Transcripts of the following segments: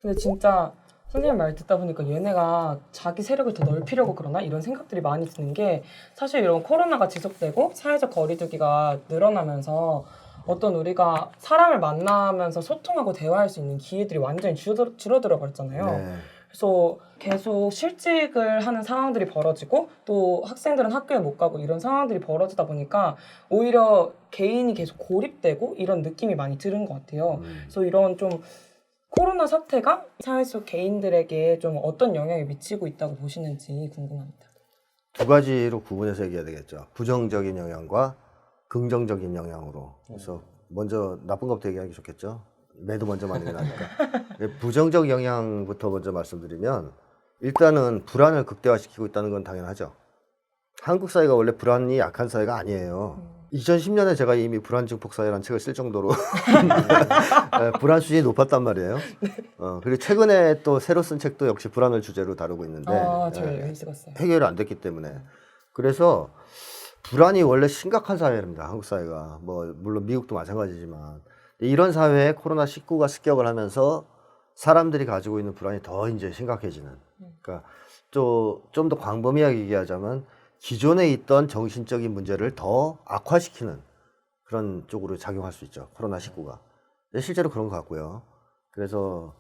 근데 진짜 선생님 말 듣다 보니까 얘네가 자기 세력을 더 넓히려고 그러나 이런 생각들이 많이 드는 게 사실 이런 코로나가 지속되고 사회적 거리두기가 늘어나면서 어떤 우리가 사람을 만나면서 소통하고 대화할 수 있는 기회들이 완전히 줄어들어 버렸잖아요. 네. 그래서 계속 실직을 하는 상황들이 벌어지고 또 학생들은 학교에 못 가고 이런 상황들이 벌어지다 보니까 오히려 개인이 계속 고립되고 이런 느낌이 많이 드는 것 같아요. 그래서 이런 좀 코로나 사태가 사회 속 개인들에게 좀 어떤 영향을 미치고 있다고 보시는지 궁금합니다. 두 가지로 구분해서 얘기해야 되겠죠. 부정적인 영향과 긍정적인 영향으로. 그래서 먼저 나쁜 것부터 얘기하는 게 좋겠죠. 매도 먼저 맞는 게 나니까. 부정적 영향부터 먼저 말씀드리면 일단은 불안을 극대화시키고 있다는 건 당연하죠. 한국 사회가 원래 불안이 약한 사회가 아니에요. 2010년에 제가 이미 불안 증폭 사회라는 책을 쓸 정도로 불안 수준이 높았단 말이에요. 그리고 최근에 또 새로 쓴 책도 역시 불안을 주제로 다루고 있는데 저희 여기 찍었어요. 해결이 안 됐기 때문에. 그래서 불안이 원래 심각한 사회입니다. 한국 사회가. 뭐 물론 미국도 마찬가지지만 이런 사회에 코로나19가 습격을 하면서 사람들이 가지고 있는 불안이 더 이제 심각해지는. 그러니까 좀 더 광범위하게 얘기하자면 기존에 있던 정신적인 문제를 더 악화시키는 그런 쪽으로 작용할 수 있죠. 코로나19가. 실제로 그런 것 같고요. 그래서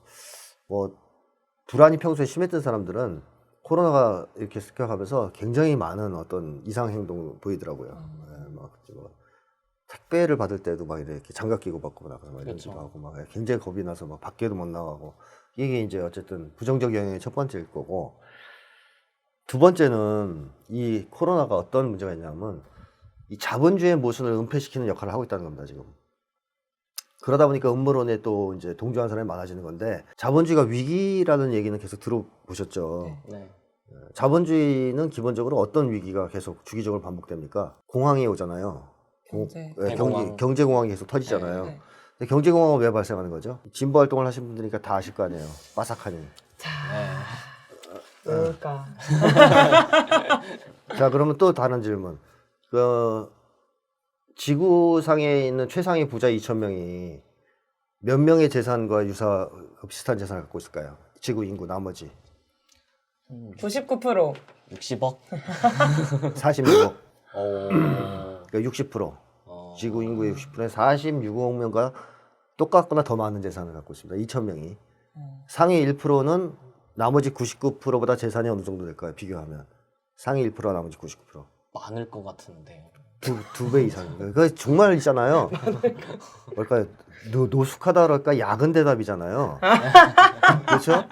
뭐 불안이 평소에 심했던 사람들은 코로나가 이렇게 습격하면서 굉장히 많은 어떤 이상 행동을 보이더라고요. 뭐 택배를 받을 때도 막 이렇게 장갑 끼고 받고 나가서 막 이런 식으로 하고 막 굉장히 겁이 나서 막 밖에도 못 나가고 이게 이제 어쨌든 부정적 영향의 첫 번째일 거고, 두 번째는 이 코로나가 어떤 문제가 있냐면 이 자본주의의 모순을 은폐시키는 역할을 하고 있다는 겁니다, 지금. 그러다 보니까 음모론에 또 이제 동조하는 사람이 많아지는 건데, 자본주의가 위기라는 얘기는 계속 들어보셨죠. 네. 자본주의는 기본적으로 어떤 위기가 계속 주기적으로 반복됩니까? 공황이 오잖아요. 경제. 대공황. 경제공황이 계속 터지잖아요. 네. 근데 경제공황은 왜 발생하는 거죠? 진보 활동을 하신 분들이니까 다 아실 거 아니에요. 빠삭하니. 뭘까? 자, 그러면 또 다른 질문. 지구상에 있는 최상위 부자 2,000명이 몇 명의 재산과 비슷한 재산을 갖고 있을까요? 지구 인구 나머지 99%. 60억? 46억. 오. 그러니까 60%. 지구 인구의 60%에 46억 명과 똑같거나 더 많은 재산을 갖고 있습니다. 2,000명이. 상위 1%는 나머지 99%보다 재산이 어느 정도 될까요? 비교하면. 상위 1%와 나머지 99%. 많을 것 같은데. 두 배 이상인가요? 그거 정말 있잖아요. 뭘까요? 노숙하다 그럴까? 야근 대답이잖아요. 그렇죠?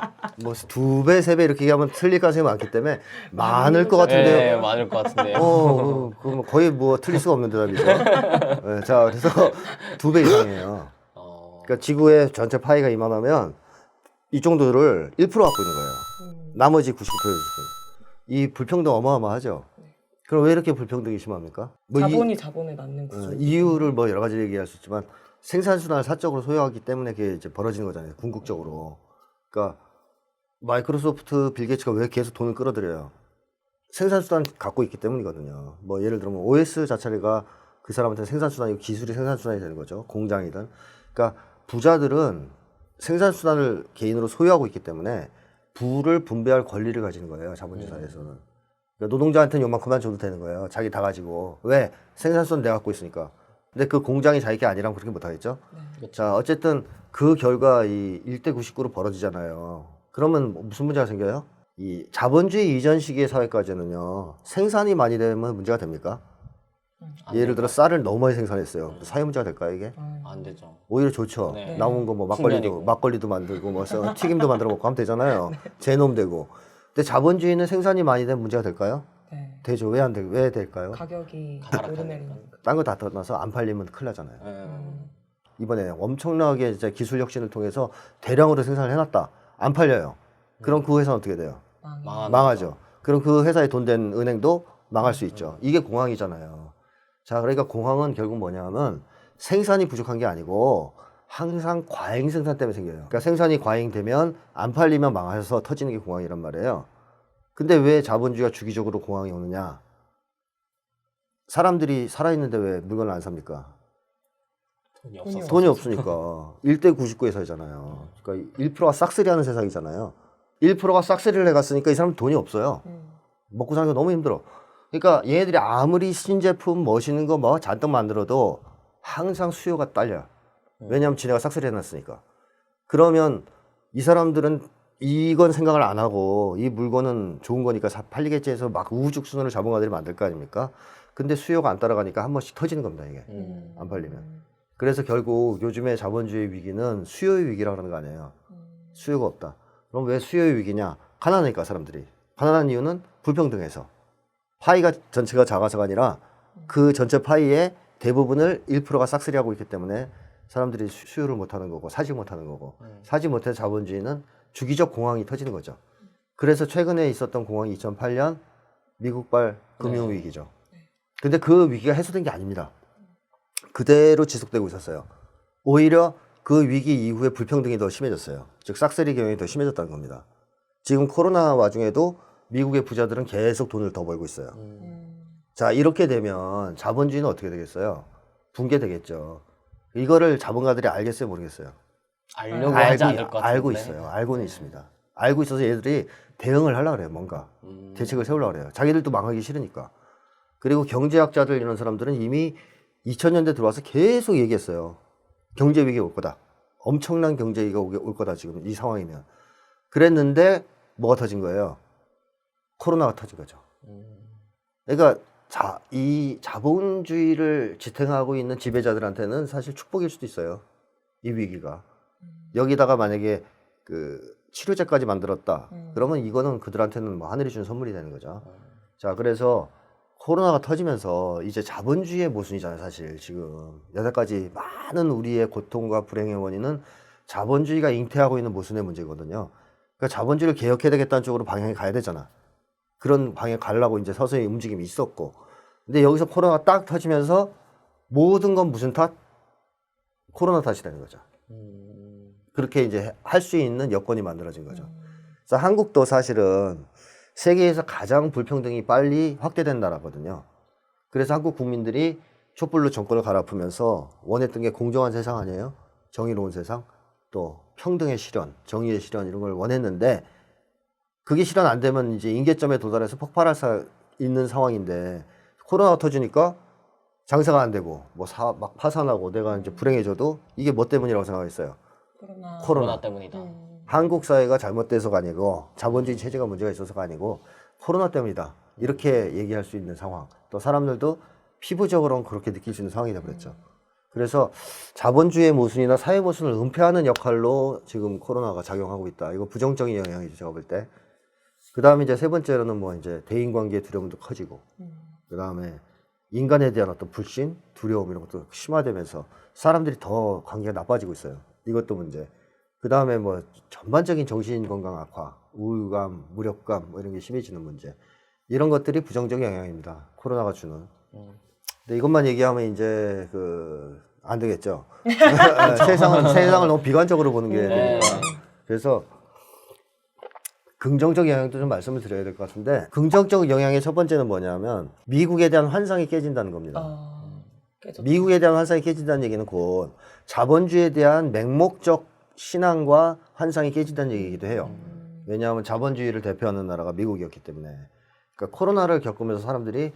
뭐 두 배, 세 배 이렇게 얘기하면 틀릴 가능성이 많기 때문에 많을 것 같은데요. 네, 많을 것 같은데요. 그럼 거의 뭐 틀릴 수가 없는 대답이죠. 네, 자, 그래서 두 배 이상이에요. 그러니까 지구의 전체 파이가 이만하면 이 정도를 1% 갖고 있는 거예요. 나머지 99%. 이 불평등 어마어마하죠. 그럼 왜 이렇게 불평등이 심합니까? 뭐 자본을 낳는 구조. 이유를 뭐 여러 가지 얘기할 수 있지만 생산수단을 사적으로 소유하기 때문에 그게 이제 벌어지는 거잖아요. 궁극적으로. 그러니까 마이크로소프트 빌 게이츠가 왜 계속 돈을 끌어들여요? 생산수단 갖고 있기 때문이거든요. 뭐 예를 들면 OS 자체가 그 사람한테 생산수단이고 기술이 생산수단이 되는 거죠. 공장이든. 그러니까 부자들은 생산수단을 개인으로 소유하고 있기 때문에 부를 분배할 권리를 가지는 거예요. 자본주의 사회에서는. 그러니까 노동자한테는 요만큼만 줘도 되는 거예요. 자기 다 가지고. 왜? 생산수단 내가 갖고 있으니까. 근데 그 공장이 자기 게 아니라면 그렇게 못하겠죠? 자, 어쨌든 그 결과 이 1대 99로 벌어지잖아요. 그러면 무슨 문제가 생겨요? 이 자본주의 이전 시기의 사회까지는요, 생산이 많이 되면 문제가 됩니까? 예를 들어 쌀을 너무 많이 생산했어요. 사회 문제가 될까요, 이게? 안 되죠. 오히려 좋죠. 네. 남은 거 뭐 풍년이고. 막걸리도 만들고 뭐 튀김도 만들어 먹고 하면 되잖아요. 제놈되고. 근데 자본주의는 생산이 많이 되면 문제가 될까요? 네. 되죠. 왜 안 돼? 왜 될까요? 가격이 하락하니까. 오르내리는. 딴 거 다 떠나서 안 팔리면 큰일 나잖아요. 네. 이번에 엄청나게 이제 기술 혁신을 통해서 대량으로 생산을 해놨다. 안 팔려요. 그럼 그 회사는 어떻게 돼요? 망하죠. 그럼 그 회사에 돈 된 은행도 망할 수 있죠. 이게 공황이잖아요. 자, 그러니까 공황은 결국 뭐냐면 생산이 부족한 게 아니고 항상 과잉 생산 때문에 생겨요. 그러니까 생산이 과잉되면 안 팔리면 망해서 터지는 게 공황이란 말이에요. 근데 왜 자본주의가 주기적으로 공황이 오느냐? 사람들이 살아있는데 왜 물건을 안 삽니까? 돈이 돈이 없었어. 돈이 없으니까 1대 99의 사회잖아요. 그러니까 1%가 싹쓸이하는 세상이잖아요. 1%가 싹쓸이를 해갔으니까 이 사람 돈이 없어요. 먹고 사기가 너무 힘들어. 그러니까 얘네들이 아무리 신제품 멋있는 거 뭐 잔뜩 만들어도 항상 수요가 딸려. 왜냐하면 지네가 싹쓸이 해놨으니까. 그러면 이 사람들은 이건 생각을 안 하고 이 물건은 좋은 거니까 팔리겠지 해서 막 우후죽순으로 자본가들이 만들 거 아닙니까? 근데 수요가 안 따라가니까 한 번씩 터지는 겁니다, 이게. 안 팔리면. 그래서 결국 요즘에 자본주의 위기는 수요의 위기라고 하는 거 아니에요. 수요가 없다. 그럼 왜 수요의 위기냐? 가난하니까 사람들이. 가난한 이유는 불평등해서. 파이가 전체가 작아서가 아니라 그 전체 파이의 대부분을 1%가 싹쓸이 하고 있기 때문에 사람들이 수요를 못하는 거고 사지 못하는 거고 사지 못해서 자본주의는 주기적 공황이 터지는 거죠. 그래서 최근에 있었던 공황이 2008년 미국발 금융위기죠. 근데 그 위기가 해소된 게 아닙니다. 그대로 지속되고 있었어요. 오히려 그 위기 이후에 불평등이 더 심해졌어요. 즉 싹쓸이 경영이 더 심해졌다는 겁니다. 지금 코로나 와중에도 미국의 부자들은 계속 돈을 더 벌고 있어요. 자, 이렇게 되면 자본주의는 어떻게 되겠어요? 붕괴되겠죠. 이거를 자본가들이 알겠어요, 모르겠어요? 알려고 하지 않을 것 같은데. 알고 있어요. 알고는 있습니다. 알고 있어서 얘들이 대응을 하려고 그래요, 뭔가. 대책을 세우려고 그래요. 자기들도 망하기 싫으니까. 그리고 경제학자들 이런 사람들은 이미 2000년대 들어와서 계속 얘기했어요. 경제 위기가 올 거다. 엄청난 경제 위기가 올 거다, 지금 이 상황이면. 그랬는데 뭐가 터진 거예요? 코로나가 터진 거죠. 그러니까 이 자본주의를 지탱하고 있는 지배자들한테는 사실 축복일 수도 있어요. 이 위기가. 여기다가 만약에 그 치료제까지 만들었다. 그러면 이거는 그들한테는 뭐 하늘이 준 선물이 되는 거죠. 자, 그래서 코로나가 터지면서 이제 자본주의의 모순이잖아요, 사실 지금. 여태까지 많은 우리의 고통과 불행의 원인은 자본주의가 잉태하고 있는 모순의 문제거든요. 그러니까 자본주의를 개혁해야 되겠다는 쪽으로 방향이 가야 되잖아. 그런 방향에 가려고 이제 서서히 움직임이 있었고. 근데 여기서 코로나가 딱 터지면서 모든 건 무슨 탓? 코로나 탓이 되는 거죠. 그렇게 이제 할 수 있는 여건이 만들어진 거죠. 그래서 한국도 사실은 세계에서 가장 불평등이 빨리 확대된 나라거든요. 그래서 한국 국민들이 촛불로 정권을 갈아엎으면서 원했던 게 공정한 세상 아니에요? 정의로운 세상, 또 평등의 실현, 정의의 실현 이런 걸 원했는데 그게 실현 안 되면 이제 임계점에 도달해서 폭발할 수 있는 상황인데 코로나가 터지니까 장사가 안 되고 뭐 막 파산하고 내가 이제 불행해져도 이게 뭐 때문이라고 생각했어요? 코로나 때문이다. 한국 사회가 잘못돼서가 아니고 자본주의 체제가 문제가 있어서가 아니고 코로나 때문이다. 이렇게 얘기할 수 있는 상황. 또 사람들도 피부적으로는 그렇게 느낄 수 있는 상황이 되어버렸죠. 그래서 자본주의의 모순이나 사회 모순을 은폐하는 역할로 지금 코로나가 작용하고 있다. 이거 부정적인 영향이죠, 제가 볼 때. 그 다음에 이제 세 번째로는 뭐 이제 대인관계의 두려움도 커지고, 그 다음에 인간에 대한 어떤 불신, 두려움 이런 것도 심화되면서 사람들이 더 관계가 나빠지고 있어요. 이것도 문제. 그 다음에 뭐 전반적인 정신건강 악화, 우울감, 무력감 뭐 이런 게 심해지는 문제. 이런 것들이 부정적인 영향입니다. 코로나가 주는. 근데 이것만 얘기하면 이제 안 되겠죠. 세상을 너무 비관적으로 보는 게 되니까. 그래서 긍정적 영향도 좀 말씀을 드려야 될 것 같은데 긍정적 영향의 첫 번째는 뭐냐면 미국에 대한 환상이 깨진다는 겁니다. 미국에 대한 환상이 깨진다는 얘기는 곧 자본주의에 대한 맹목적 신앙과 환상이 깨진다는 얘기이기도 해요. 왜냐하면 자본주의를 대표하는 나라가 미국이었기 때문에. 그러니까 코로나를 겪으면서 사람들이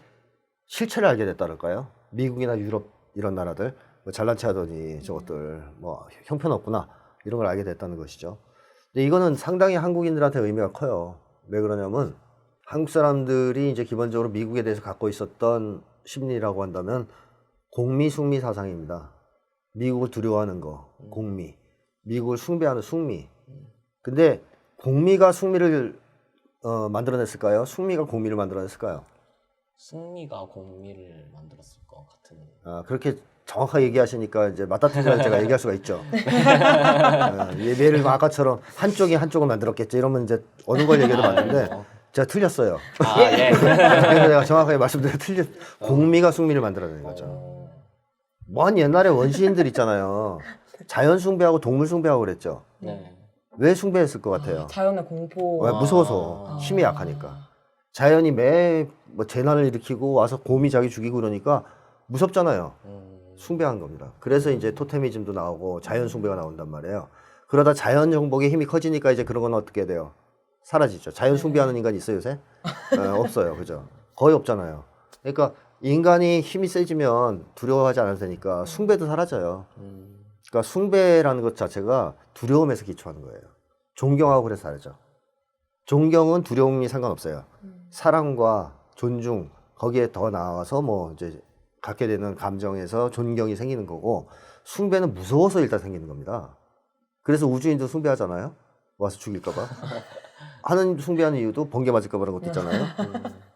실체를 알게 됐다랄까요? 미국이나 유럽 이런 나라들 뭐 잘난 체 하더니 저것들 뭐 형편없구나 이런 걸 알게 됐다는 것이죠. 근데 이거는 상당히 한국인들한테 의미가 커요. 왜 그러냐면 한국 사람들이 이제 기본적으로 미국에 대해서 갖고 있었던 심리라고 한다면 공미 숭미 사상입니다. 미국을 두려워하는 거, 공미. 미국을 숭배하는 숭미. 근데 공미가 숭미를 만들어냈을까요? 숭미가 공미를 만들어냈을까요? 승리가 공미를 만들었을 것 같은. 그렇게 정확하게 얘기하시니까 이제 맞다 틀리다 제가 얘기할 수가 있죠. 예를 들면 아까처럼 한쪽이 한쪽을 만들었겠죠. 이러면 이제 어느 걸 얘기해도 맞는데 제가 틀렸어요. 아, 예. 그래서 내가 정확하게 말씀드려 공미가 숭미를 만들어낸 거죠. 먼 옛날에 원시인들 있잖아요. 자연 숭배하고 동물 숭배하고 그랬죠. 네. 왜 숭배했을 것 같아요? 자연의 공포. 왜? 무서워서 힘이 약하니까. 자연이 매 뭐 재난을 일으키고 와서 곰이 자기 죽이고 그러니까 무섭잖아요. 숭배한 겁니다. 그래서 이제 토테미즘도 나오고 자연 숭배가 나온단 말이에요. 그러다 자연 정복의 힘이 커지니까 이제 그런 건 어떻게 돼요? 사라지죠. 자연 숭배하는 인간이 있어요, 요새? 없어요. 그죠? 거의 없잖아요. 그러니까 인간이 힘이 세지면 두려워하지 않아도 되니까 숭배도 사라져요. 그러니까 숭배라는 것 자체가 두려움에서 기초하는 거예요. 존경하고 그래서 다르죠. 존경은 두려움이 상관없어요. 사랑과 존중, 거기에 더 나아가서 뭐 이제 갖게 되는 감정에서 존경이 생기는 거고, 숭배는 무서워서 일단 생기는 겁니다. 그래서 우주인도 숭배하잖아요. 와서 죽일까봐. 하는 숭배하는 이유도 번개 맞을까봐 그런 것도 있잖아요.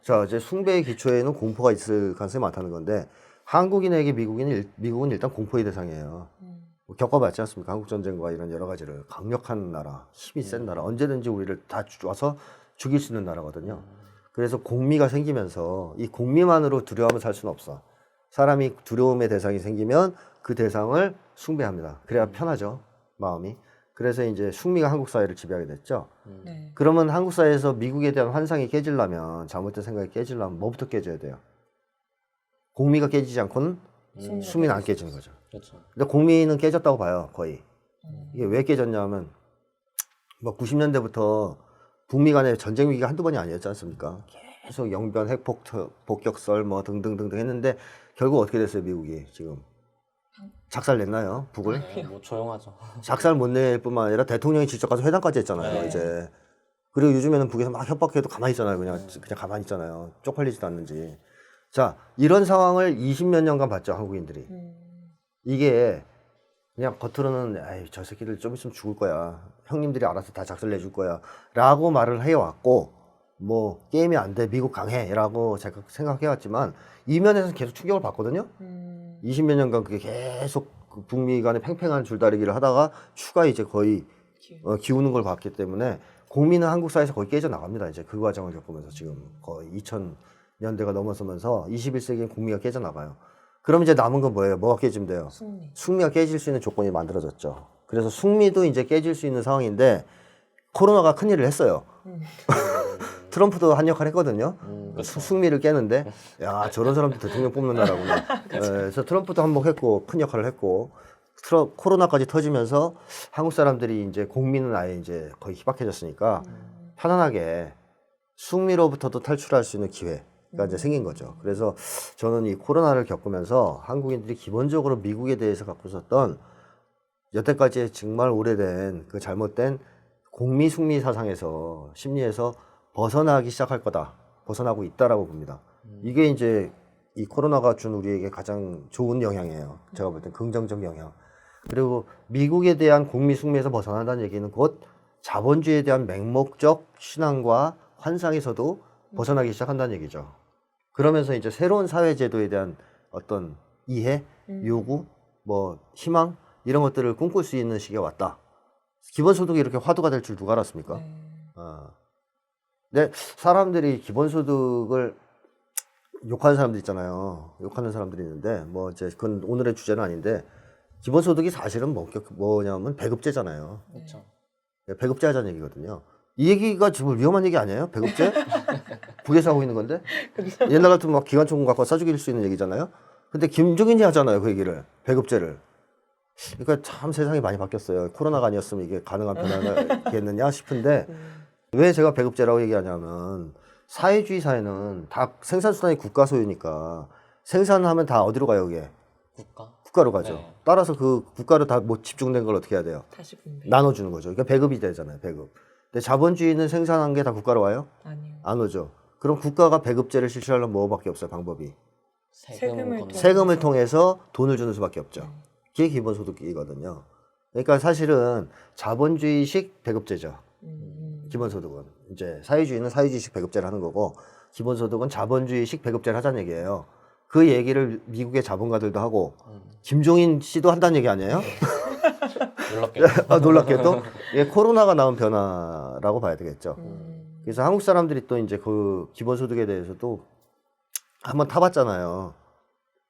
자, 이제 숭배의 기초에는 공포가 있을 가능성이 많다는 건데, 한국인에게 미국은 일단 공포의 대상이에요. 겪어봤지 않습니까? 한국전쟁과 이런 여러 가지를. 강력한 나라, 힘이 센 나라, 언제든지 우리를 다 와서 죽일 수 있는 나라거든요. 그래서 공미가 생기면서 이 공미만으로 두려움을 살 수는 없어. 사람이 두려움의 대상이 생기면 그 대상을 숭배합니다. 그래야 편하죠, 마음이. 그래서 이제 숭미가 한국 사회를 지배하게 됐죠. 네. 그러면 한국 사회에서 미국에 대한 환상이 깨지려면, 잘못된 생각이 깨지려면 뭐부터 깨져야 돼요? 공미가 깨지지 않고는 숭미는 안 깨지는 거죠. 그렇죠. 근데 공미는 깨졌다고 봐요, 거의. 이게 왜 깨졌냐면, 뭐 90년대부터 북미 간의 전쟁 위기가 한두 번이 아니었지 않습니까? 계속 영변, 핵폭, 폭격설 뭐 등등등등 했는데, 결국 어떻게 됐어요, 미국이 지금? 작살 냈나요, 북을? 네, 뭐 조용하죠. 작살 못 낼 뿐만 아니라 대통령이 직접 가서 회담까지 했잖아요, 네. 이제. 그리고 요즘에는 북에서 막 협박해도 가만히 있잖아요, 그냥 가만히 있잖아요. 쪽팔리지도 않는지. 자, 이런 상황을 20몇 년간 봤죠, 한국인들이. 이게 그냥 겉으로는 에이, 저 새끼들 좀 있으면 죽을 거야, 형님들이 알아서 다 작살 내줄 거야 라고 말을 해왔고, 뭐 게임이 안 돼, 미국 강해 라고 제가 생각해왔지만, 이면에서는 계속 충격을 받거든요. 20몇 년간 그게 계속 그 북미 간의 팽팽한 줄다리기를 하다가 추가 이제 거의 기우는 걸 봤기 때문에, 국민은 한국 사회에서 거의 깨져나갑니다. 이제 그 과정을 겪으면서 지금 거의 2000년대가 넘어서면서 21세기엔 국미가 깨져나가요. 그럼 이제 남은 건 뭐예요? 뭐가 깨지면 돼요? 숭미가 깨질 수 있는 조건이 만들어졌죠. 그래서 숭미도 이제 깨질 수 있는 상황인데, 코로나가 큰일을 했어요. 트럼프도 한 역할 했거든요. 그렇죠. 숭미를 깨는데, 야, 저런 사람도 대통령 뽑는 나라구나. 그래서 트럼프도 한몫했고, 큰 역할을 했고, 코로나까지 터지면서 한국 사람들이 이제 국민은 아예 이제 거의 희박해졌으니까 편안하게 숭미로부터도 탈출할 수 있는 기회가 이제 생긴 거죠. 그래서 저는 이 코로나를 겪으면서 한국인들이 기본적으로 미국에 대해서 갖고 있었던 여태까지 정말 오래된 그 잘못된 공미 숭미 사상에서, 심리에서 벗어나기 시작할 거다, 벗어나고 있다라고 봅니다. 이게 이제 이 코로나가 준 우리에게 가장 좋은 영향이에요. 제가 볼 땐 긍정적 영향. 그리고 미국에 대한 공미 숭미에서 벗어난다는 얘기는 곧 자본주의에 대한 맹목적 신앙과 환상에서도 벗어나기 시작한다는 얘기죠. 그러면서 이제 새로운 사회제도에 대한 어떤 이해, 요구, 뭐 희망, 이런 것들을 꿈꿀 수 있는 시기가 왔다. 기본소득이 이렇게 화두가 될 줄 누가 알았습니까? 근데 사람들이 기본소득을 욕하는 사람들 있잖아요. 욕하는 사람들이 있는데, 뭐 이제 그건 오늘의 주제는 아닌데, 기본소득이 사실은 뭐냐면 배급제잖아요. 그렇죠. 배급제 하자는 얘기거든요. 이 얘기가 지금 위험한 얘기 아니에요? 배급제? 북에서 하고 있는 건데? 옛날 같으면 막 기관총 갖고 쏴죽일 수 있는 얘기잖아요? 근데 김종인이 하잖아요, 그 얘기를. 배급제를. 그러니까 참 세상이 많이 바뀌었어요. 코로나가 아니었으면 이게 가능한 변화겠느냐 싶은데, 왜 제가 배급제라고 얘기하냐면, 사회주의 사회는 다 생산수단이 국가 소유니까 생산하면 다 어디로 가요, 그게? 국가로 가죠. 네. 따라서 그 국가로 다 뭐 집중된 걸 어떻게 해야 돼요? 다시 분배. 나눠주는 거죠. 그러니까 배급이 되잖아요, 배급. 근데 자본주의는 생산한 게 다 국가로 와요? 아니요. 안 오죠. 그럼 국가가 배급제를 실시하려면 뭐밖에 없어요, 방법이? 세금을 통해서 돈을 주는 수밖에 없죠. 그게 기본소득이거든요. 그러니까 사실은 자본주의식 배급제죠. 기본소득은. 이제 사회주의는 사회주의식 배급제를 하는 거고, 기본소득은 자본주의식 배급제를 하자는 얘기예요. 그 얘기를 미국의 자본가들도 하고, 김종인 씨도 한다는 얘기 아니에요? 놀랍게도. 놀랍게도. 이게 코로나가 낳은 변화라고 봐야 되겠죠. 그래서 한국 사람들이 또 이제 그 기본소득에 대해서도 한번 타봤잖아요.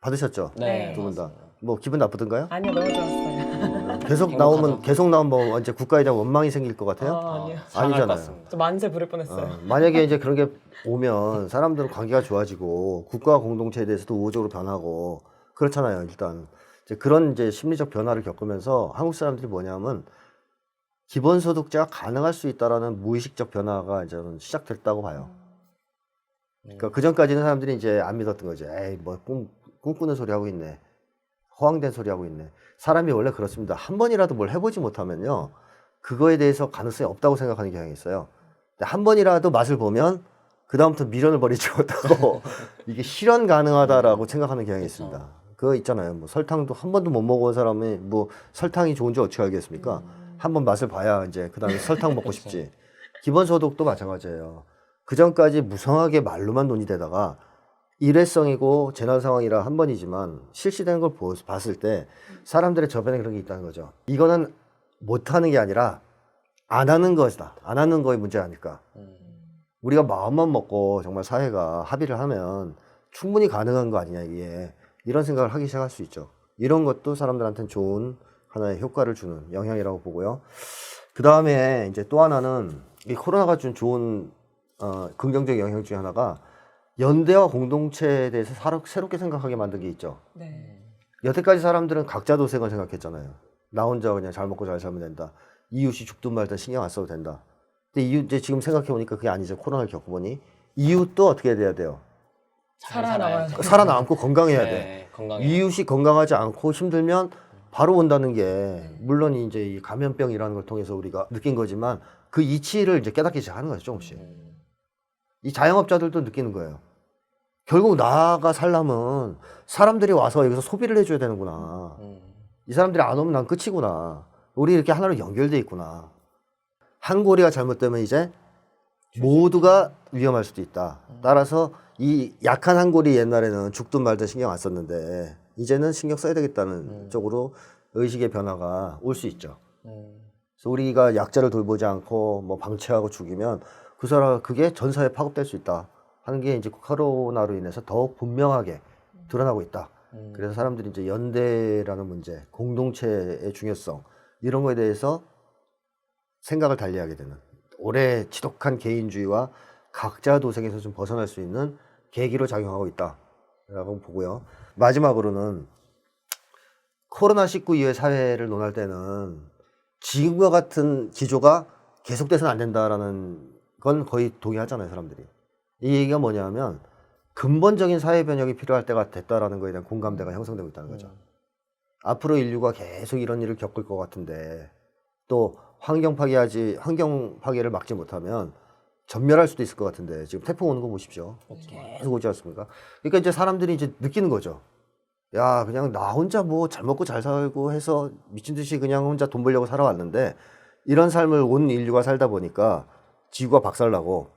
받으셨죠? 네. 두 분 다. 뭐 기분 나쁘던가요? 아니요, 너무 좋았어요. 계속 나오면 뭐 이제 국가에 대한 원망이 생길 것 같아요? 아니요. 아니잖아요. 저 만세 부를 뻔했어요. 만약에 이제 그런 게 오면 사람들은 관계가 좋아지고 국가 공동체에 대해서도 우호적으로 변하고 그렇잖아요, 일단. 이제 그런 이제 심리적 변화를 겪으면서 한국 사람들이 뭐냐면 기본소득자가 가능할 수 있다라는 무의식적 변화가 이제 시작됐다고 봐요. 그러니까 그 전까지는 사람들이 이제 안 믿었던 거죠. 에이, 뭐 꿈꾸는 소리 하고 있네. 허황된 소리 하고 있네. 사람이 원래 그렇습니다. 한 번이라도 뭘 해보지 못하면요, 그거에 대해서 가능성이 없다고 생각하는 경향이 있어요. 근데 한 번이라도 맛을 보면 그 다음부터 미련을 버리지 못하고 이게 실현 가능하다라고 생각하는 경향이 있습니다. 그거 있잖아요. 뭐 설탕도 한 번도 못 먹어본 사람이 뭐 설탕이 좋은지 어떻게 알겠습니까? 한번 맛을 봐야 이제 그 다음에 설탕 먹고 싶지. 기본소득도 마찬가지예요. 그 전까지 무성하게 말로만 논의되다가 일회성이고 재난 상황이라 한 번이지만 실시되는 걸 봤을 때 사람들의 저변에 그런 게 있다는 거죠. 이거는 못하는 게 아니라 안 하는 것이다. 안 하는 거의 문제가 아닐까. 우리가 마음만 먹고 정말 사회가 합의를 하면 충분히 가능한 거 아니냐 이게. 이런 생각을 하기 시작할 수 있죠. 이런 것도 사람들한테는 좋은 하나의 효과를 주는 영향이라고 보고요. 그 다음에 이제 또 하나는 이 코로나가 준 좋은 긍정적 영향 중에 하나가 연대와 공동체에 대해서 새롭게 생각하게 만든 게 있죠. 네. 여태까지 사람들은 각자 도생을 생각했잖아요. 나 혼자 그냥 잘 먹고 잘 살면 된다. 이웃이 죽든 말든 신경 안 써도 된다. 근데 이제 지금 생각해 보니까 그게 아니죠. 코로나를 겪어보니 이웃도 어떻게 돼야 돼요? 살아남아야죠. 살아남고 건강해야 돼. 네, 건강해. 이웃이 건강하지 않고 힘들면 바로 온다는 게 물론 이제 이 감염병이라는 걸 통해서 우리가 느낀 거지만 그 이치를 이제 깨닫기 시작하는 거죠, 조금씩. 이 자영업자들도 느끼는 거예요. 결국 나가 살려면 사람들이 와서 여기서 소비를 해줘야 되는구나. 이 사람들이 안 오면 난 끝이구나. 우리 이렇게 하나로 연결돼 있구나. 한 고리가 잘못되면 이제 모두가 위험할 수도 있다. 따라서 이 약한 한 고리 옛날에는 죽든 말든 신경 안 썼는데 이제는 신경 써야 되겠다는 쪽으로 의식의 변화가 올 수 있죠. 그래서 우리가 약자를 돌보지 않고 뭐 방치하고 죽이면 그 사람 그게 전 사회에 파급될 수 있다 하는 게 이제 코로나로 인해서 더욱 분명하게 드러나고 있다. 그래서 사람들이 이제 연대라는 문제, 공동체의 중요성 이런 거에 대해서 생각을 달리하게 되는 오래 지독한 개인주의와 각자 도생에서 좀 벗어날 수 있는 계기로 작용하고 있다라고 보고요. 마지막으로는 코로나19 이후의 사회를 논할 때는 지금과 같은 기조가 계속돼서는 안 된다라는 건 거의 동의하잖아요, 사람들이. 이 얘기가 뭐냐면 근본적인 사회 변혁이 필요할 때가 됐다라는 거에 대한 공감대가 형성되고 있다는 거죠. 앞으로 인류가 계속 이런 일을 겪을 것 같은데 또 환경 파괴를 막지 못하면 전멸할 수도 있을 것 같은데 지금 태풍 오는 거 보십시오. 계속 오지 않습니까? 그러니까 이제 사람들이 이제 느끼는 거죠. 야, 그냥 나 혼자 뭐 잘 먹고 잘 살고 해서 미친 듯이 그냥 혼자 돈 벌려고 살아왔는데 이런 삶을 온 인류가 살다 보니까 지구가 박살나고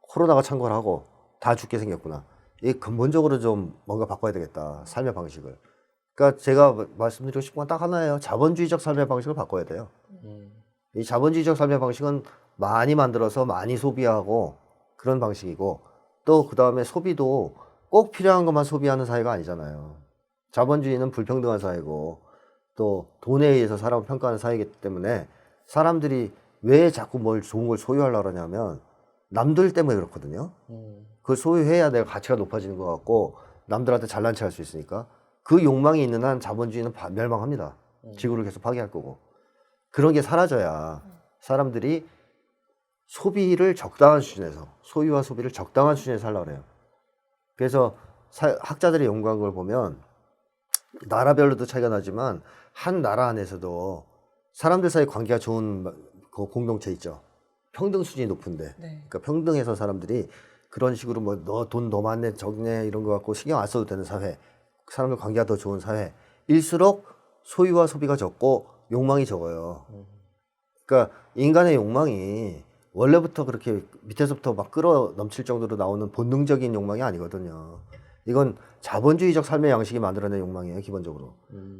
코로나가 창궐하고 다 죽게 생겼구나. 이 근본적으로 좀 뭔가 바꿔야 되겠다. 삶의 방식을. 그러니까 제가 말씀드리고 싶은 건 딱 하나예요. 자본주의적 삶의 방식을 바꿔야 돼요. 이 자본주의적 삶의 방식은 많이 만들어서 많이 소비하고 그런 방식이고 또 그 다음에 소비도 꼭 필요한 것만 소비하는 사회가 아니잖아요. 자본주의는 불평등한 사회고 또 돈에 의해서 사람을 평가하는 사회이기 때문에 사람들이 왜 자꾸 뭘 좋은 걸 소유하려고 하냐면 남들 때문에 그렇거든요. 그걸 소유해야 내가 가치가 높아지는 것 같고 남들한테 잘난 체 할 수 있으니까 그 욕망이 있는 한 자본주의는 멸망합니다. 지구를 계속 파괴할 거고. 그런 게 사라져야 사람들이 소비를 적당한 수준에서 소유와 소비를 적당한 수준에서 하려고 해요. 그래서 학자들이 연구한 걸 보면 나라별로도 차이가 나지만 한 나라 안에서도 사람들 사이 관계가 좋은 그 공동체 있죠. 평등 수준이 높은데 네. 그러니까 평등해서 사람들이 그런 식으로 뭐 너 돈 더 많네 적네 이런 거 갖고 신경 안 써도 되는 사회, 사람들 관계가 더 좋은 사회일수록 소유와 소비가 적고 욕망이 적어요. 그러니까 인간의 욕망이 원래부터 그렇게 밑에서부터 막 끌어 넘칠 정도로 나오는 본능적인 욕망이 아니거든요. 이건 자본주의적 삶의 양식이 만들어낸 욕망이에요, 기본적으로.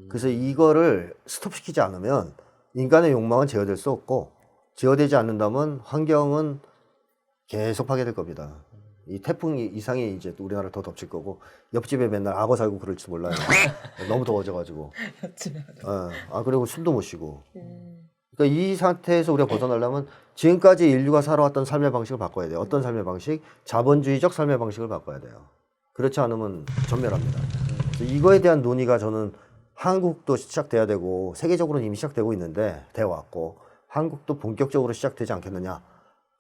그래서 이거를 스톱시키지 않으면 인간의 욕망은 제어될 수 없고 제어되지 않는다면 환경은 계속 파괴될 겁니다. 이 태풍 이상이 이제 우리나라를 더 덮칠 거고 옆집에 맨날 악어 살고 그럴지 몰라요. 너무 더워져가지고. 그리고 숨도 못 쉬고. 그러니까 이 상태에서 우리가 벗어나려면 지금까지 인류가 살아왔던 삶의 방식을 바꿔야 돼요. 어떤 삶의 방식? 자본주의적 삶의 방식을 바꿔야 돼요. 그렇지 않으면 전멸합니다. 그래서 이거에 대한 논의가 저는 한국도 시작돼야 되고 세계적으로는 이미 시작되고 있는데 되어 왔고 한국도 본격적으로 시작되지 않겠느냐.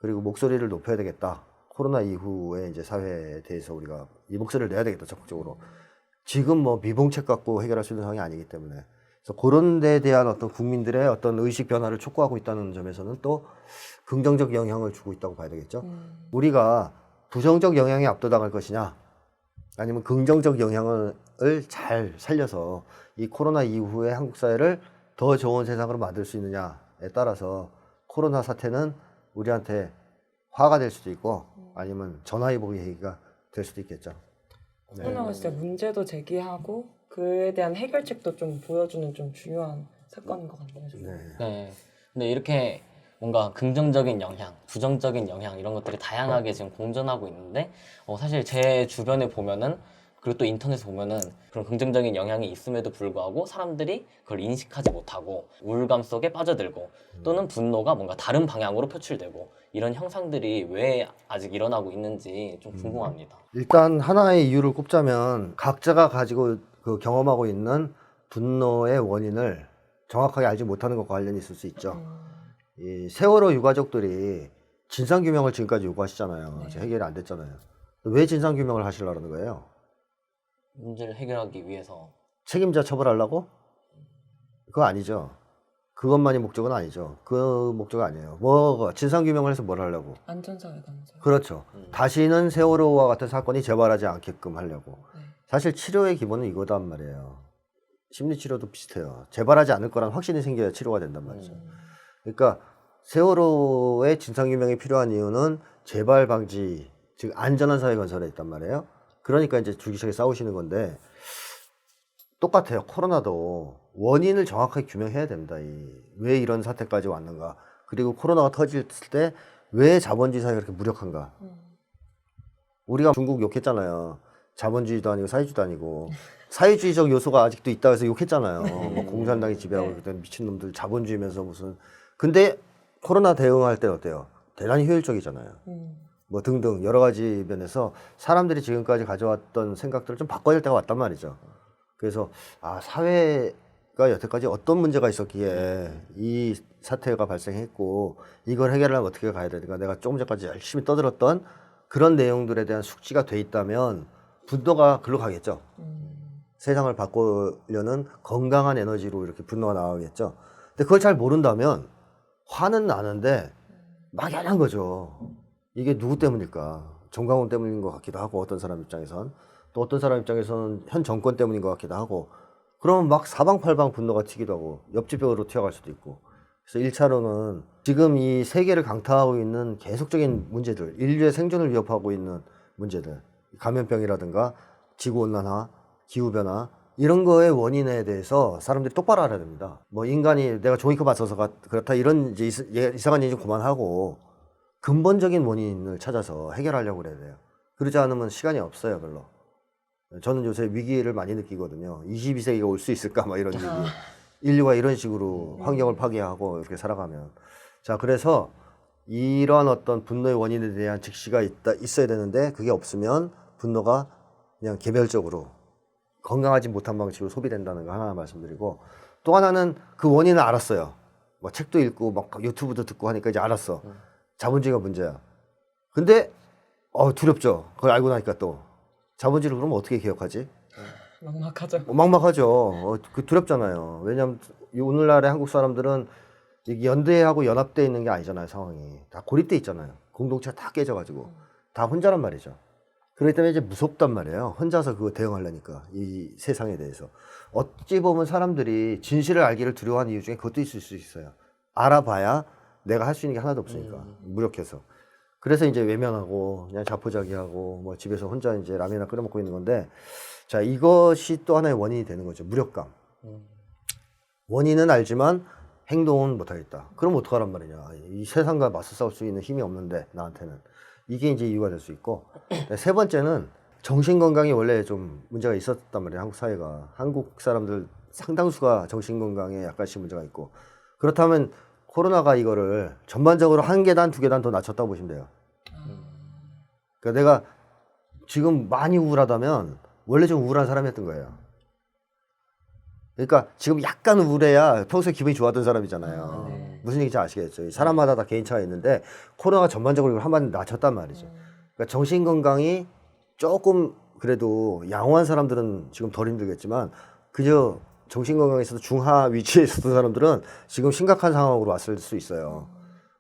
그리고 목소리를 높여야 되겠다. 코로나 이후에 이제 사회에 대해서 우리가 이 목소리를 내야 되겠다. 적극적으로. 지금 뭐 미봉책 갖고 해결할 수 있는 상황이 아니기 때문에. 그래서 그런 데에 대한 어떤 국민들의 어떤 의식 변화를 촉구하고 있다는 점에서는 또 긍정적 영향을 주고 있다고 봐야 되겠죠. 우리가 부정적 영향에 압도당할 것이냐 아니면 긍정적 영향을 잘 살려서 이 코로나 이후에 한국 사회를 더 좋은 세상으로 만들 수 있느냐에 따라서 코로나 사태는 우리한테 화가 될 수도 있고 아니면 전화위복의 계기가 될 수도 있겠죠. 네. 코로나가 진짜 문제도 제기하고 그에 대한 해결책도 좀 보여주는 좀 중요한 사건인 것 같네요. 정말. 네. 네. 근데 이렇게 뭔가 긍정적인 영향, 부정적인 영향 이런 것들이 다양하게 지금 공존하고 있는데 사실 제 주변에 보면은 그리고 또 인터넷에 보면은 그런 긍정적인 영향이 있음에도 불구하고 사람들이 그걸 인식하지 못하고 우울감 속에 빠져들고 또는 분노가 뭔가 다른 방향으로 표출되고 이런 형상들이 왜 아직 일어나고 있는지 좀 궁금합니다. 일단 하나의 이유를 꼽자면 각자가 가지고 그 경험하고 있는 분노의 원인을 정확하게 알지 못하는 것과 관련이 있을 수 있죠. 이 세월호 유가족들이 진상규명을 지금까지 요구하시잖아요. 네. 아직 해결이 안 됐잖아요. 왜 진상규명을 하시려는 거예요? 문제를 해결하기 위해서. 책임자 처벌하려고? 그거 아니죠. 그것만이 목적은 아니죠. 그 목적이 아니에요. 뭐 진상규명을 해서 뭘 하려고? 안전사회관에서. 그렇죠. 다시는 세월호와 같은 사건이 재발하지 않게끔 하려고. 네. 사실 치료의 기본은 이거단 말이에요. 심리치료도 비슷해요. 재발하지 않을 거란 확신이 생겨야 치료가 된단 말이죠. 그러니까 세월호의 진상규명이 필요한 이유는 재발 방지, 즉 안전한 사회 건설에 있단 말이에요. 그러니까 이제 줄기차게 싸우시는 건데 똑같아요. 코로나도 원인을 정확하게 규명해야 됩니다. 왜 이런 사태까지 왔는가. 그리고 코로나가 터질 때 왜 자본주의 사회가 그렇게 무력한가. 우리가 중국 욕했잖아요. 자본주의도 아니고 사회주의도 아니고 사회주의적 요소가 아직도 있다고 해서 욕했잖아요. 뭐 공산당이 지배하고 네. 그때 미친놈들 자본주의면서 무슨. 근데 코로나 대응할 때 어때요? 대단히 효율적이잖아요. 뭐 등등 여러 가지 면에서 사람들이 지금까지 가져왔던 생각들을 좀 바꿔야 될 때가 왔단 말이죠. 그래서 사회가 여태까지 어떤 문제가 있었기에 이 사태가 발생했고 이걸 해결하려면 어떻게 가야 되는가. 내가 조금 전까지 열심히 떠들었던 그런 내용들에 대한 숙지가 돼 있다면 분노가 글로 가겠죠. 세상을 바꾸려는 건강한 에너지로 이렇게 분노가 나오겠죠. 근데 그걸 잘 모른다면 화는 나는데 막연한 거죠. 이게 누구 때문일까? 정강훈 때문인 것 같기도 하고 어떤 사람 입장에선 또 어떤 사람 입장에서는 현 정권 때문인 것 같기도 하고 그러면 막 사방팔방 분노가 튀기도 하고 옆집벽으로 튀어갈 수도 있고 그래서 1차로는 지금 이 세계를 강타하고 있는 계속적인 문제들 인류의 생존을 위협하고 있는 문제들 감염병이라든가 지구온난화, 기후변화 이런 거의 원인에 대해서 사람들이 똑바로 알아야 됩니다. 뭐 인간이 내가 종이컵 맞서서 그렇다 이런 이제 이상한 얘기 좀 그만하고 근본적인 원인을 찾아서 해결하려고 그래야 돼요. 그러지 않으면 시간이 없어요, 별로. 저는 요새 위기를 많이 느끼거든요. 22세기가 올 수 있을까, 막 이런 위기. 인류가 이런 식으로 환경을 파괴하고 이렇게 살아가면. 자, 그래서 이러한 어떤 분노의 원인에 대한 직시가 있어야 되는데 그게 없으면 분노가 그냥 개별적으로 건강하지 못한 방식으로 소비된다는 거 하나 말씀드리고 또 하나는 그 원인을 알았어요. 뭐 책도 읽고 막 유튜브도 듣고 하니까 이제 알았어. 자본주의가 문제야. 근데 두렵죠. 그걸 알고 나니까 또 자본주의를 그러면 어떻게 개혁하지? 막막하죠. 막막하죠. 그 두렵잖아요. 왜냐하면 오늘날의 한국 사람들은 이게 연대하고 연합돼 있는 게 아니잖아요. 상황이 다 고립돼 있잖아요. 공동체가 다 깨져가지고 다 혼자란 말이죠. 그렇기 때문에 이제 무섭단 말이에요. 혼자서 그거 대응하려니까 이 세상에 대해서 어찌 보면 사람들이 진실을 알기를 두려워하는 이유 중에 그것도 있을 수 있어요. 알아봐야 내가 할 수 있는 게 하나도 없으니까 무력해서. 그래서 이제 외면하고 그냥 자포자기하고 뭐 집에서 혼자 이제 라면이나 끓여 먹고 있는 건데 자 이것이 또 하나의 원인이 되는 거죠. 무력감. 원인은 알지만 행동은 못하겠다. 그럼 어떡하란 말이냐. 이 세상과 맞서 싸울 수 있는 힘이 없는데 나한테는. 이게 이제 이유가 될 수 있고 세 번째는 정신건강이 원래 좀 문제가 있었단 말이에요. 한국 사회가. 한국 사람들 상당수가 정신건강에 약간씩 문제가 있고 그렇다면 코로나가 이거를 전반적으로 한 계단, 두 계단 더 낮췄다고 보시면 돼요. 그러니까 내가 지금 많이 우울하다면 원래 좀 우울한 사람이었던 거예요. 그러니까 지금 약간 우울해야 평소에 기분이 좋았던 사람이잖아요. 네. 무슨 얘기인지 아시겠죠? 사람마다 다 개인차가 있는데 코로나가 전반적으로 이걸 한번 낮췄단 말이죠. 그러니까 정신 건강이 조금 그래도 양호한 사람들은 지금 덜 힘들겠지만 그저 정신 건강에서도 중하 위치에 있었던 사람들은 지금 심각한 상황으로 왔을 수 있어요.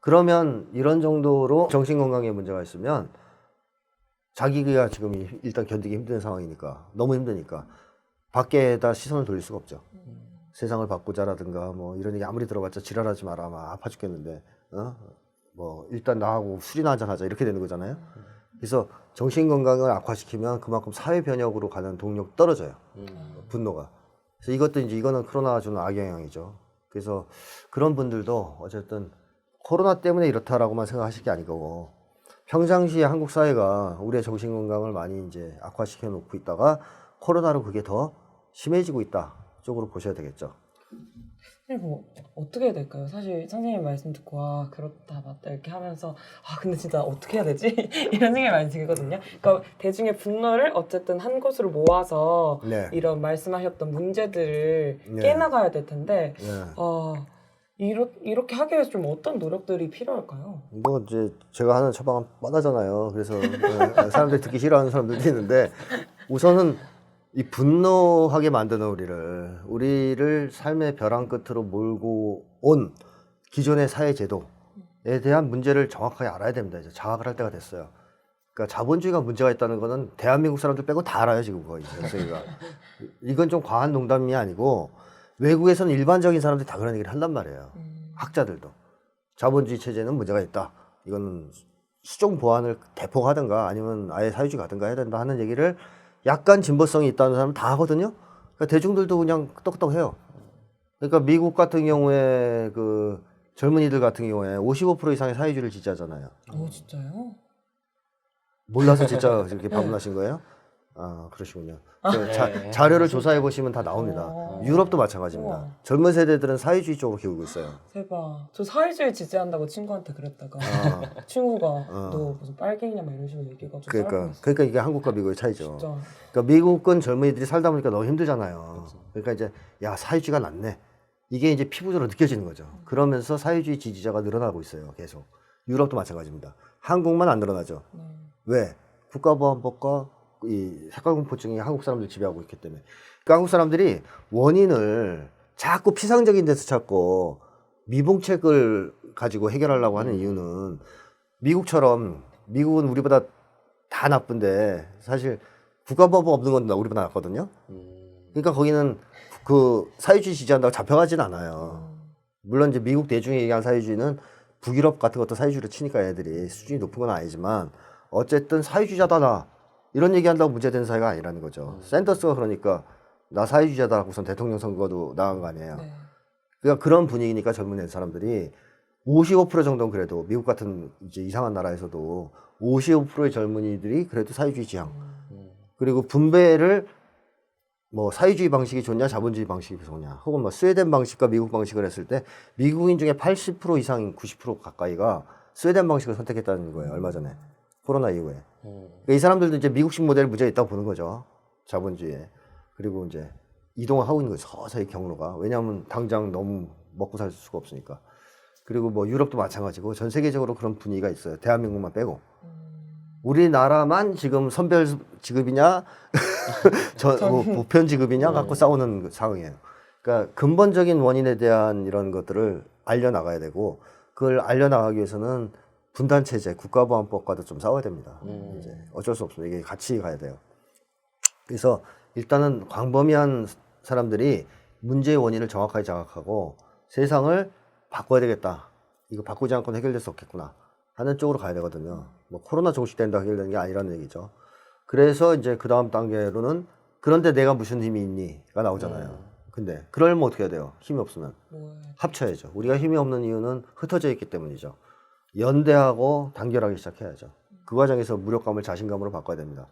그러면 이런 정도로 정신 건강에 문제가 있으면 자기가 지금 일단 견디기 힘든 상황이니까 너무 힘드니까 밖에다 시선을 돌릴 수가 없죠. 세상을 바꾸자라든가 뭐 이런 얘기 아무리 들어봤자 지랄하지 마라, 막 아파 죽겠는데 뭐 일단 나하고 술이나 한잔 하자 이렇게 되는 거잖아요. 그래서 정신 건강을 악화시키면 그만큼 사회 변혁으로 가는 동력 떨어져요. 분노가. 그래서 이것도 이제 이거는 코로나가 주는 악영향이죠. 그래서 그런 분들도 어쨌든 코로나 때문에 이렇다라고만 생각하실 게 아니고 평상시에 한국 사회가 우리의 정신 건강을 많이 이제 악화시켜 놓고 있다가 코로나로 그게 더 심해지고 있다 쪽으로 보셔야 되겠죠. 그리고 어떻게 해야 될까요? 사실 선생님 말씀 듣고 아 그렇다 맞다 이렇게 하면서 아 근데 진짜 어떻게 해야 되지? 이런 생각이 많이 들거든요. 그러니까 대중의 분노를 어쨌든 한 곳으로 모아서 네. 이런 말씀하셨던 문제들을 네. 깨나가야 될 텐데 네. 이렇게 하기 위해서 좀 어떤 노력들이 필요할까요? 뭐 이제 제가 하는 처방은 뻔하잖아요. 그래서 사람들이 듣기 싫어하는 사람들도 있는데 우선은 이 분노하게 만드는 우리를 삶의 벼랑 끝으로 몰고 온 기존의 사회 제도에 대한 문제를 정확하게 알아야 됩니다. 이제 자학을 할 때가 됐어요. 그러니까 자본주의가 문제가 있다는 거는 대한민국 사람들 빼고 다 알아요, 지금 거의. 저희가. 이건 좀 과한 농담이 아니고 외국에서는 일반적인 사람들이 다 그런 얘기를 한단 말이에요. 학자들도. 자본주의 체제는 문제가 있다. 이거는 수정 보완을 대폭 하든가 아니면 아예 사회주의 가든가 해야 된다 하는 얘기를 약간 진보성이 있다는 사람은 다 하거든요. 그러니까 대중들도 그냥 끄떡끄떡해요. 그러니까 미국 같은 경우에 그 젊은이들 같은 경우에 55% 이상의 사회주의를 지지하잖아요. 오 진짜요? 몰라서 진짜 이렇게 반문하신 거예요? 아 그러시군요. 네. 자료를 조사해 보시면 다 나옵니다. 유럽도 마찬가지입니다. 우와. 젊은 세대들은 사회주의 쪽으로 기울고 있어요. 대박. 저 사회주의 지지한다고 친구한테 그랬다가 친구가 너 무슨 빨갱이냐 막 이런 식으로 얘기해가지고 그러니까 이게 한국과 미국의 차이죠. 진짜. 그러니까 미국은 젊은이들이 살다 보니까 너무 힘들잖아요. 그러니까 이제 야 사회주의가 낫네. 이게 이제 피부적으로 느껴지는 거죠. 그러면서 사회주의 지지자가 늘어나고 있어요. 계속. 유럽도 마찬가지입니다. 한국만 안 늘어나죠. 왜? 국가보안법과 이 색깔공포증이 한국 사람들 지배하고 있기 때문에. 그러니까 한국 사람들이 원인을 자꾸 피상적인 데서 찾고 미봉책을 가지고 해결하려고 하는 이유는 미국처럼 미국은 우리보다 다 나쁜데 사실 국가법 없는 건 우리보다 낫거든요. 그러니까 거기는 그 사회주의 지지한다고 잡혀가진 않아요. 물론 이제 미국 대중이 얘기한 사회주의는 북유럽 같은 것도 사회주의로 치니까 애들이 수준이 높은 건 아니지만 어쨌든 사회주의자다 나 이런 얘기한다고 문제되는 사회가 아니라는 거죠. 샌더스가 그러니까 나 사회주의자다 우선 대통령 선거도 나간 거 아니에요. 네. 그러니까 그런 분위기니까 젊은 사람들이 55% 정도는 그래도 미국 같은 이제 이상한 나라에서도 55%의 젊은이들이 그래도 사회주의 지향. 그리고 분배를 뭐 사회주의 방식이 좋냐 자본주의 방식이 좋냐 혹은 뭐 스웨덴 방식과 미국 방식을 했을 때 미국인 중에 80% 이상 90% 가까이가 스웨덴 방식을 선택했다는 거예요. 얼마 전에 코로나 이후에. 그러니까 이 사람들도 이제 미국식 모델 문제가 있다고 보는 거죠. 자본주의에. 그리고 이제 이동을 하고 있는 거죠. 서서히 경로가. 왜냐하면 당장 너무 먹고 살 수가 없으니까. 그리고 뭐 유럽도 마찬가지고 전 세계적으로 그런 분위기가 있어요. 대한민국만 빼고. 우리나라만 지금 선별 지급이냐, 뭐 보편 지급이냐 갖고 싸우는 상황이에요. 그러니까 근본적인 원인에 대한 이런 것들을 알려나가야 되고 그걸 알려나가기 위해서는 분단 체제, 국가보안법과도 좀 싸워야 됩니다. 이제 어쩔 수 없습니다. 이게 같이 가야 돼요. 그래서 일단은 광범위한 사람들이 문제의 원인을 정확하게 자각하고 세상을 바꿔야 되겠다. 이거 바꾸지 않고는 해결될 수 없겠구나 하는 쪽으로 가야 되거든요. 뭐 코로나 종식된다 해결되는 게 아니라는 얘기죠. 그래서 이제 그 다음 단계로는 그런데 내가 무슨 힘이 있니가 나오잖아요. 근데 그러려면 어떻게 해야 돼요? 힘이 없으면 합쳐야죠. 우리가 힘이 없는 이유는 흩어져 있기 때문이죠. 연대하고 단결하기 시작해야죠. 그 과정에서 무력감을 자신감으로 바꿔야 됩니다.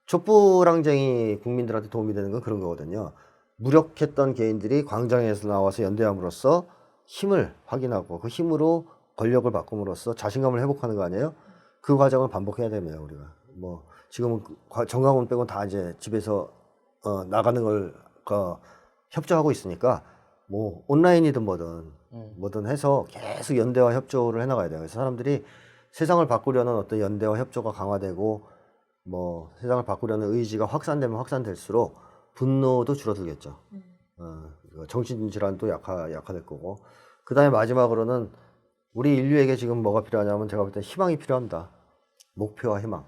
촛불항쟁이 국민들한테 도움이 되는 건 그런 거거든요. 무력했던 개인들이 광장에서 나와서 연대함으로써 힘을 확인하고 그 힘으로 권력을 바꿈으로써 자신감을 회복하는 거 아니에요? 그 과정을 반복해야 됩니다. 우리가 뭐 지금은 정강훈 빼고 다 이제 집에서 나가는 걸 협조하고 있으니까 뭐 온라인이든 뭐든 해서 계속 연대와 협조를 해나가야 돼요. 그래서 사람들이 세상을 바꾸려는 어떤 연대와 협조가 강화되고 뭐 세상을 바꾸려는 의지가 확산되면 확산될수록 분노도 줄어들겠죠. 정신질환도 약화될 거고. 그 다음에 마지막으로는 우리 인류에게 지금 뭐가 필요하냐면 제가 볼 때 희망이 필요합니다. 목표와 희망.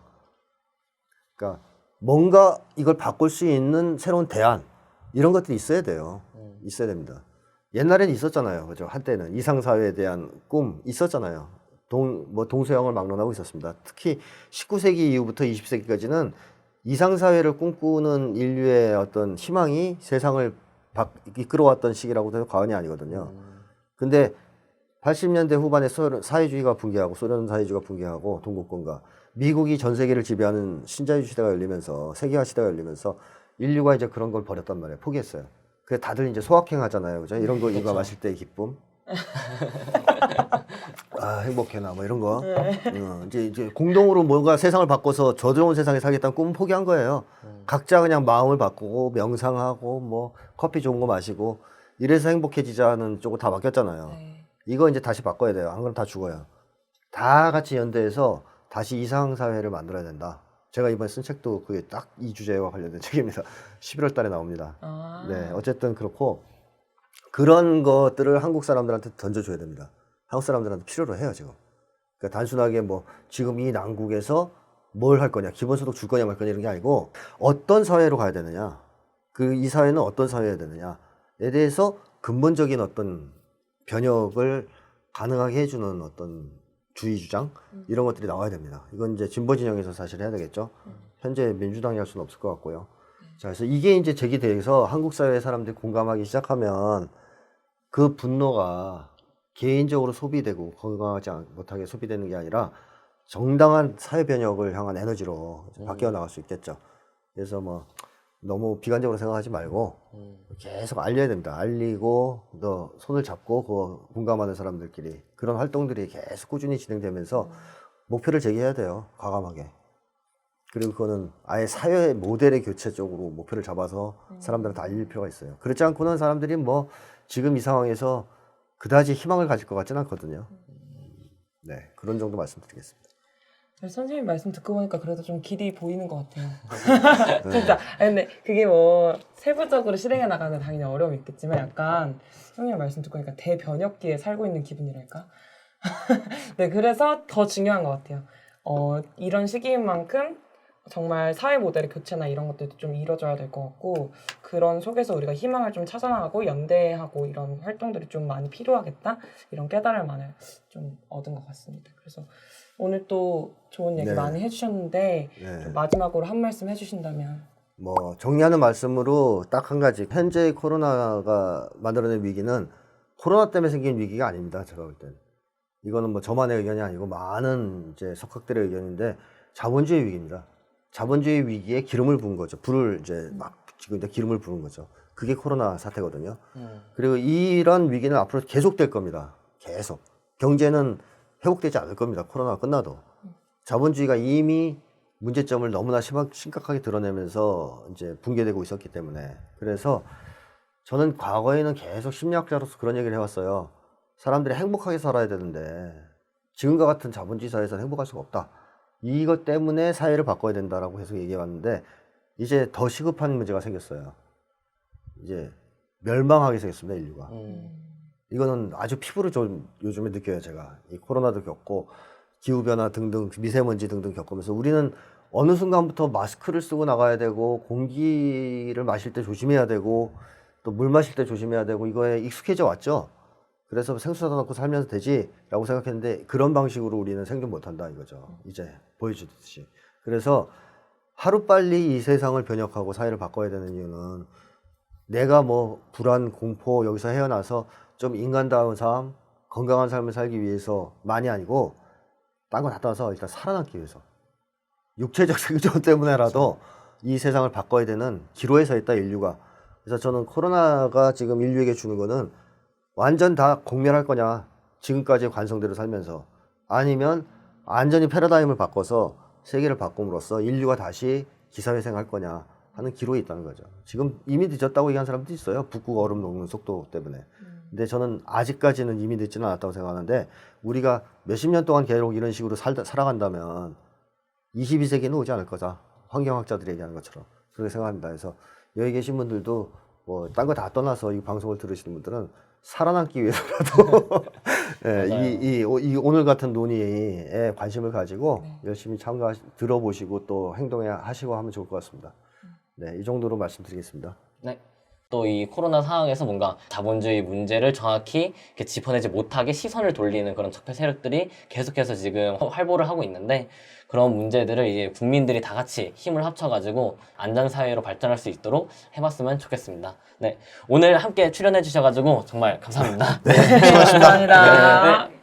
그러니까 뭔가 이걸 바꿀 수 있는 새로운 대안 이런 것들이 있어야 돼요. 있어야 됩니다. 옛날에는 있었잖아요. 그죠? 한때는 이상사회에 대한 꿈 있었잖아요. 동서양을 막론하고 있었습니다. 특히 19세기 이후부터 20세기까지는 이상사회를 꿈꾸는 인류의 어떤 희망이 세상을 이끌어왔던 시기라고 해도 과언이 아니거든요. 근데 80년대 후반에 사회주의가 붕괴하고 소련 사회주의가 붕괴하고 동국권과 미국이 전 세계를 지배하는 신자유주의 시대가 열리면서 세계화 시대가 열리면서 인류가 이제 그런 걸 버렸단 말이에요. 포기했어요. 그래 다들 이제 소확행 하잖아요. 그죠? 이런 거 이거 마실 때의 기쁨. 아, 행복해나 뭐 이런 거. 이제 공동으로 뭔가 세상을 바꿔서 저 좋은 세상에 살겠다는 꿈은 포기한 거예요. 각자 그냥 마음을 바꾸고 명상하고 뭐 커피 좋은 거 마시고 이래서 행복해지자는 쪽으로 다 바뀌었잖아요. 이거 이제 다시 바꿔야 돼요. 안 그러면 다 죽어요. 다 같이 연대해서 다시 이상 사회를 만들어야 된다. 제가 이번에 쓴 책도 그게 딱 이 주제와 관련된 책입니다. 11월 달에 나옵니다. 네, 어쨌든 그렇고 그런 것들을 한국 사람들한테 던져줘야 됩니다. 한국 사람들한테 필요로 해요, 지금. 그러니까 단순하게 뭐 지금 이 난국에서 뭘 할 거냐, 기본소득 줄 거냐 말 거냐 이런 게 아니고 어떤 사회로 가야 되느냐, 이 사회는 어떤 사회여야 되느냐에 대해서 근본적인 어떤 변혁을 가능하게 해주는 어떤 주의 주장 이런 것들이 나와야 됩니다. 이건 이제 진보 진영에서 사실 해야 되겠죠. 현재 민주당이 할 수는 없을 것 같고요. 자, 그래서 이게 이제 제기돼서 한국 사회 사람들이 공감하기 시작하면 그 분노가 개인적으로 소비되고 건강하지 못하게 소비되는 게 아니라 정당한 사회 변혁을 향한 에너지로 바뀌어 나갈 수 있겠죠. 그래서 뭐 너무 비관적으로 생각하지 말고 계속 알려야 됩니다. 알리고 또 손을 잡고 그 공감하는 사람들끼리 그런 활동들이 계속 꾸준히 진행되면서 목표를 제기해야 돼요. 과감하게. 그리고 그거는 아예 사회 모델의 교체 쪽으로 목표를 잡아서 사람들한테 알릴 필요가 있어요. 그렇지 않고는 사람들이 뭐 지금 이 상황에서 그다지 희망을 가질 것 같지는 않거든요. 네, 그런 정도 말씀드리겠습니다. 선생님 말씀 듣고 보니까 그래도 좀 길이 보이는 것 같아요. 진짜. 아니, 근데 그게 뭐 세부적으로 실행해 나가는 당연히 어려움이 있겠지만 약간 선생님 말씀 듣고 보니까 대변혁기에 살고 있는 기분이랄까? 네, 그래서 더 중요한 것 같아요. 이런 시기인 만큼 정말 사회 모델의 교체나 이런 것들도 좀 이루어져야 될 것 같고 그런 속에서 우리가 희망을 좀 찾아나가고 연대하고 이런 활동들이 좀 많이 필요하겠다 이런 깨달음을 좀 얻은 것 같습니다. 그래서 오늘 또 좋은 얘기 많이 해주셨는데 좀 마지막으로 한 말씀 해주신다면 뭐 정리하는 말씀으로 딱 한 가지 현재 코로나가 만들어낸 위기는 코로나 때문에 생긴 위기가 아닙니다. 제가 볼 때는 이거는 뭐 저만의 의견이 아니고 많은 이제 석학들의 의견인데 자본주의 위기입니다. 자본주의 위기에 기름을 부은 거죠. 불을 이제 막 지금 이제 기름을 부은 거죠. 그게 코로나 사태거든요. 그리고 이런 위기는 앞으로 계속될 겁니다. 계속. 경제는 회복되지 않을 겁니다. 코로나가 끝나도. 자본주의가 이미 문제점을 너무나 심각하게 드러내면서 이제 붕괴되고 있었기 때문에. 그래서 저는 과거에는 계속 심리학자로서 그런 얘기를 해왔어요. 사람들이 행복하게 살아야 되는데 지금과 같은 자본주의 사회에서는 행복할 수가 없다. 이것 때문에 사회를 바꿔야 된다라고 계속 얘기해왔는데 이제 더 시급한 문제가 생겼어요. 이제 멸망하게 생겼습니다, 인류가. 이거는 아주 피부로 좀 요즘에 느껴요, 제가. 이 코로나도 겪고 기후변화 등등 미세먼지 등등 겪으면서 우리는 어느 순간부터 마스크를 쓰고 나가야 되고 공기를 마실 때 조심해야 되고 또 물 마실 때 조심해야 되고 이거에 익숙해져 왔죠. 그래서 생수 사다 놓고 살면서 되지라고 생각했는데 그런 방식으로 우리는 생존 못한다 이거죠. 이제 보여주듯이. 그래서 하루빨리 이 세상을 변혁하고 사회를 바꿔야 되는 이유는 내가 뭐 불안, 공포 여기서 헤어나서 좀 인간다운 삶, 건강한 삶을 살기 위해서만이 아니고 딴 거 다 떠나서 일단 살아남기 위해서 육체적 생존 때문에라도 이 세상을 바꿔야 되는 기로에 서 있다 인류가. 그래서 저는 코로나가 지금 인류에게 주는 거는 완전 다 공멸할 거냐 지금까지의 관성대로 살면서 아니면 완전히 패러다임을 바꿔서 세계를 바꿈으로써 인류가 다시 기사회생할 거냐 하는 기록이 있다는 거죠. 지금 이미 늦었다고 얘기하는 사람도 있어요. 북극 얼음 녹는 속도 때문에. 근데 저는 아직까지는 이미 늦지는 않았다고 생각하는데 우리가 몇십 년 동안 계속 이런 식으로 살아간다면 22세기는 오지 않을 거다. 환경학자들이 얘기하는 것처럼. 그렇게 생각합니다. 그래서 여기 계신 분들도 뭐 딴 거 다 떠나서 이 방송을 들으시는 분들은 살아남기 위해서라도 예, 이 오늘 같은 논의에 관심을 가지고 열심히 들어보시고 또 행동하시고 하면 좋을 것 같습니다. 네, 이 정도로 말씀드리겠습니다. 네. 또 이 코로나 상황에서 뭔가 자본주의 문제를 정확히 이렇게 짚어내지 못하게 시선을 돌리는 그런 적폐 세력들이 계속해서 지금 활보를 하고 있는데 그런 문제들을 이제 국민들이 다 같이 힘을 합쳐가지고 안전사회로 발전할 수 있도록 해봤으면 좋겠습니다. 네. 오늘 함께 출연해 주셔가지고 정말 감사합니다. 네, 감사합니다. 네.